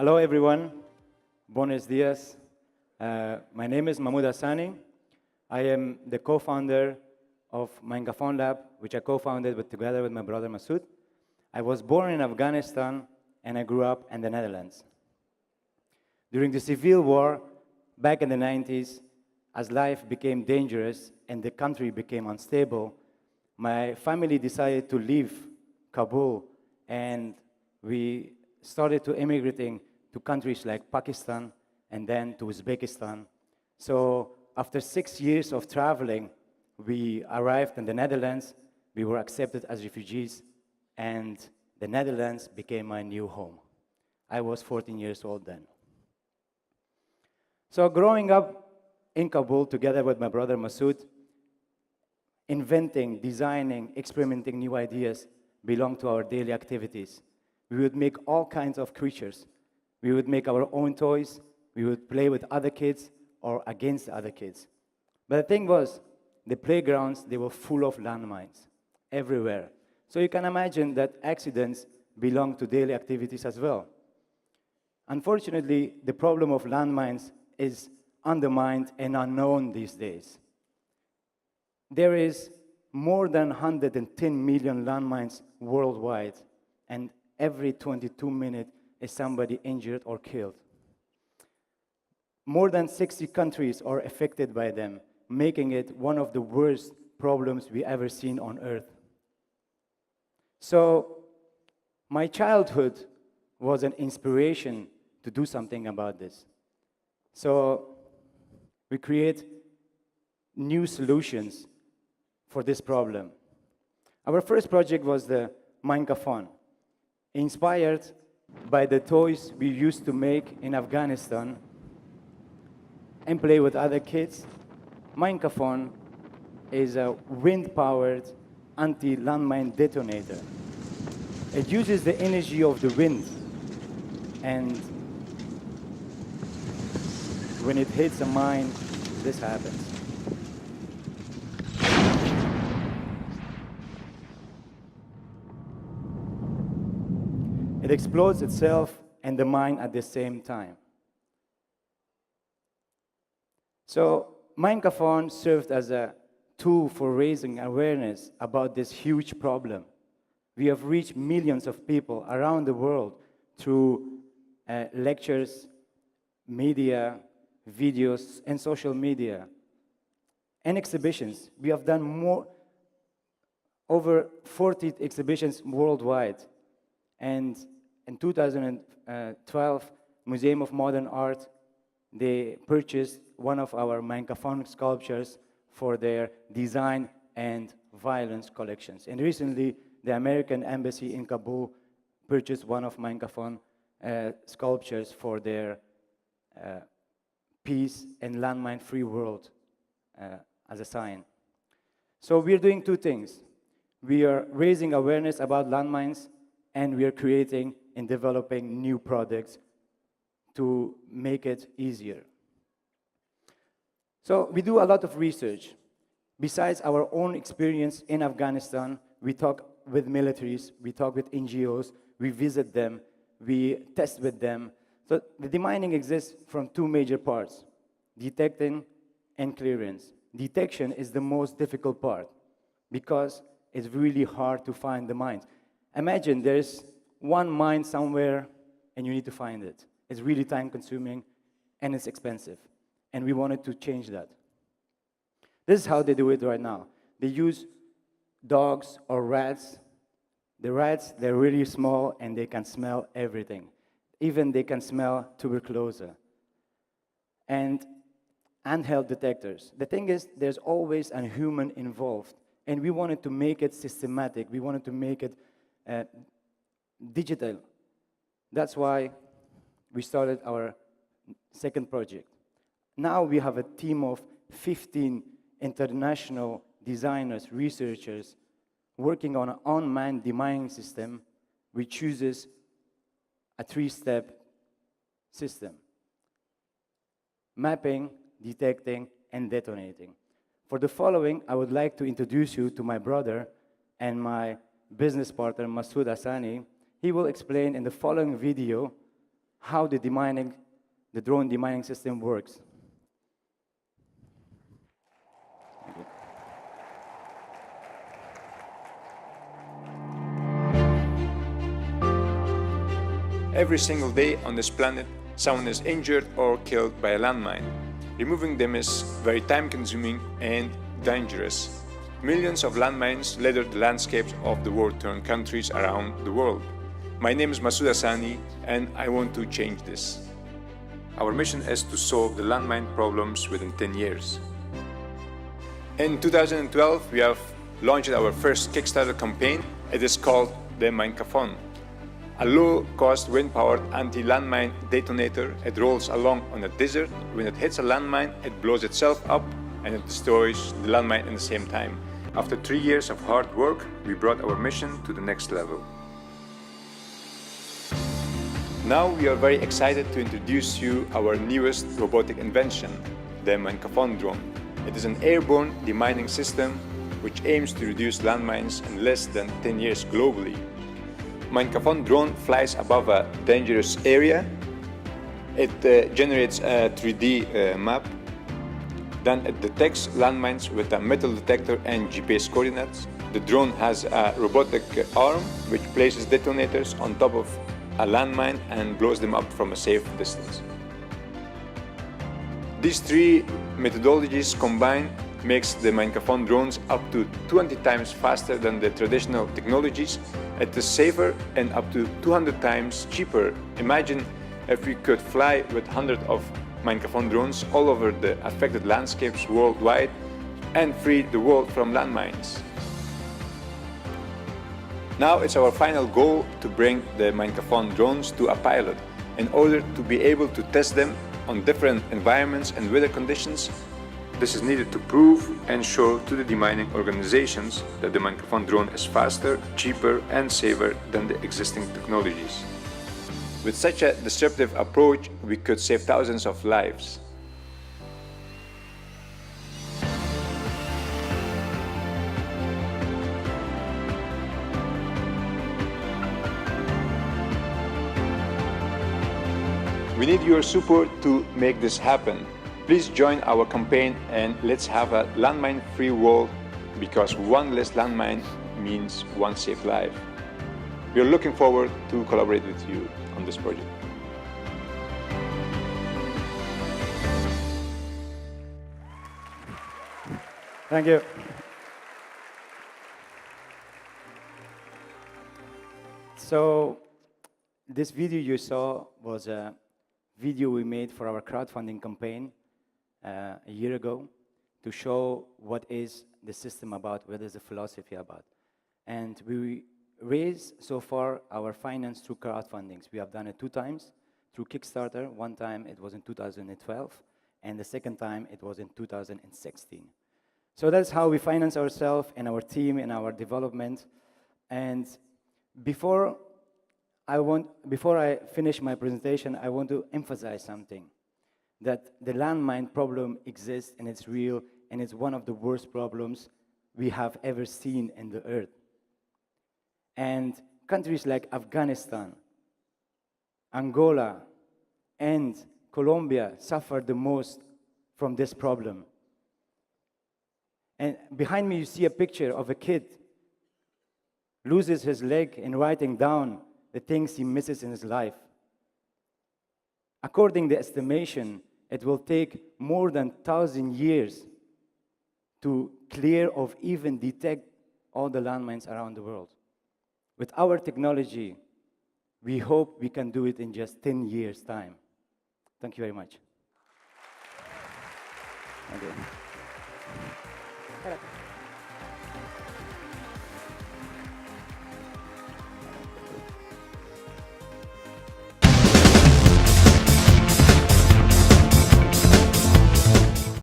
Hello, everyone. Buenos dias. My name is Mahmud Hassani. I am the co-founder of Mine Kafon Lab, which I co-founded together with my brother Massoud. I was born in Afghanistan, and I grew up in the Netherlands. During the civil war, back in the 90s, as life became dangerous and the country became unstable, my family decided to leave Kabul, and we started to immigrating to countries like Pakistan and then to Uzbekistan. So after 6 years of traveling, we arrived in the Netherlands. We were accepted as refugees, and the Netherlands became my new home. I was 14 years old then. So growing up in Kabul together with my brother Massoud, inventing, designing, experimenting new ideas belonged to our daily activities. We would make all kinds of creatures. We would make our own toys. We would play with other kids or against other kids. But the thing was, the playgrounds, they were full of landmines everywhere. So you can imagine that accidents belong to daily activities as well. Unfortunately, the problem of landmines is undermined and unknown these days. There is more than 110 million landmines worldwide, and every 22 minutes is somebody injured or killed. More than 60 countries are affected by them, making it one of the worst problems we ever seen on Earth. So my childhood was an inspiration to do something about this. So we create new solutions for this problem. Our first project was the Mine Kafon, inspired by the toys we used to make in Afghanistan and play with other kids. Mine Kafon is a wind-powered anti-landmine detonator. It uses the energy of the wind, and when it hits a mine, this happens. It explodes itself and the mine at the same time. So Mine Kafon served as a tool for raising awareness about this huge problem. We have reached millions of people around the world through lectures, media, videos, and social media, and exhibitions. We have done over 40 exhibitions worldwide. And in 2012, Museum of Modern Art, they purchased one of our Mine Kafon sculptures for their design and violence collections. And recently, the American Embassy in Kabul purchased one of Mine Kafon sculptures for their peace and landmine-free world as a sign. So we're doing two things. We are raising awareness about landmines, and we are creating and developing new products to make it easier. So we do a lot of research. Besides our own experience in Afghanistan, we talk with militaries, we talk with NGOs, we visit them, we test with them. So the demining exists from two major parts: detecting and clearance. Detection is the most difficult part because it's really hard to find the mines. Imagine there's one mine somewhere and you need to find it. It's really time-consuming and it's expensive. And we wanted to change that. This is how they do it right now. They use dogs or rats. The rats, they're really small and they can smell everything. Even they can smell tuberculosis. And handheld detectors. The thing is, there's always a human involved. And we wanted to make it systematic. We wanted to make it digital. That's why we started our second project. Now we have a team of 15 international designers, researchers, working on an unmanned demining system which uses a three-step system: mapping, detecting, and detonating. For the following, I would like to introduce you to my brother and my business partner, Massoud Hassani. He will explain in the following video how the drone demining system works. Thank you. Every single day on this planet, someone is injured or killed by a landmine. Removing them is very time-consuming and dangerous. Millions of landmines litter the landscapes of the war-torn countries around the world. My name is Massoud Hassani, and I want to change this. Our mission is to solve the landmine problems within 10 years. In 2012, we have launched our first Kickstarter campaign. It is called the Mine Kafon, a low-cost wind-powered anti-landmine detonator. It rolls along on a desert. When it hits a landmine, it blows itself up and it destroys the landmine at the same time. After 3 years of hard work, we brought our mission to the next level. Now we are very excited to introduce you our newest robotic invention, the Mine Kafon Drone. It is an airborne demining system which aims to reduce landmines in less than 10 years globally. Mine Kafon Drone flies above a dangerous area. It generates a 3D map. Then it detects landmines with a metal detector and GPS coordinates. The drone has a robotic arm which places detonators on top of a landmine and blows them up from a safe distance. These three methodologies combined makes the Mine Kafon drones up to 20 times faster than the traditional technologies. It is safer and up to 200 times cheaper. Imagine if we could fly with hundreds of Mine Kafon drones all over the affected landscapes worldwide and free the world from landmines. Now it's our final goal to bring the Mine Kafon drones to a pilot in order to be able to test them on different environments and weather conditions. This is needed to prove and show to the demining organizations that the Mine Kafon drone is faster, cheaper and safer than the existing technologies. With such a disruptive approach, we could save thousands of lives. We need your support to make this happen. Please join our campaign and let's have a landmine-free world, because one less landmine means one safe life. We are looking forward to collaborate with you on this project. Thank you. So this video you saw was a video we made for our crowdfunding campaign a year ago to show what is the system about, what is the philosophy about. And we raised so far our finance through crowdfundings. We have done it 2 times through Kickstarter. One time it was in 2012, and the second time it was in 2016. So that's how we finance ourselves and our team and our development. And before I finish my presentation, I want to emphasize something, that the landmine problem exists and it's real, and it's one of the worst problems we have ever seen in the earth. And countries like Afghanistan, Angola, and Colombia suffer the most from this problem. And behind me you see a picture of a kid loses his leg in writing down the things he misses in his life. According to estimation, it will take more than 1,000 years to clear or even detect all the landmines around the world. With our technology, we hope we can do it in just 10 years' time. Thank you very much. Okay.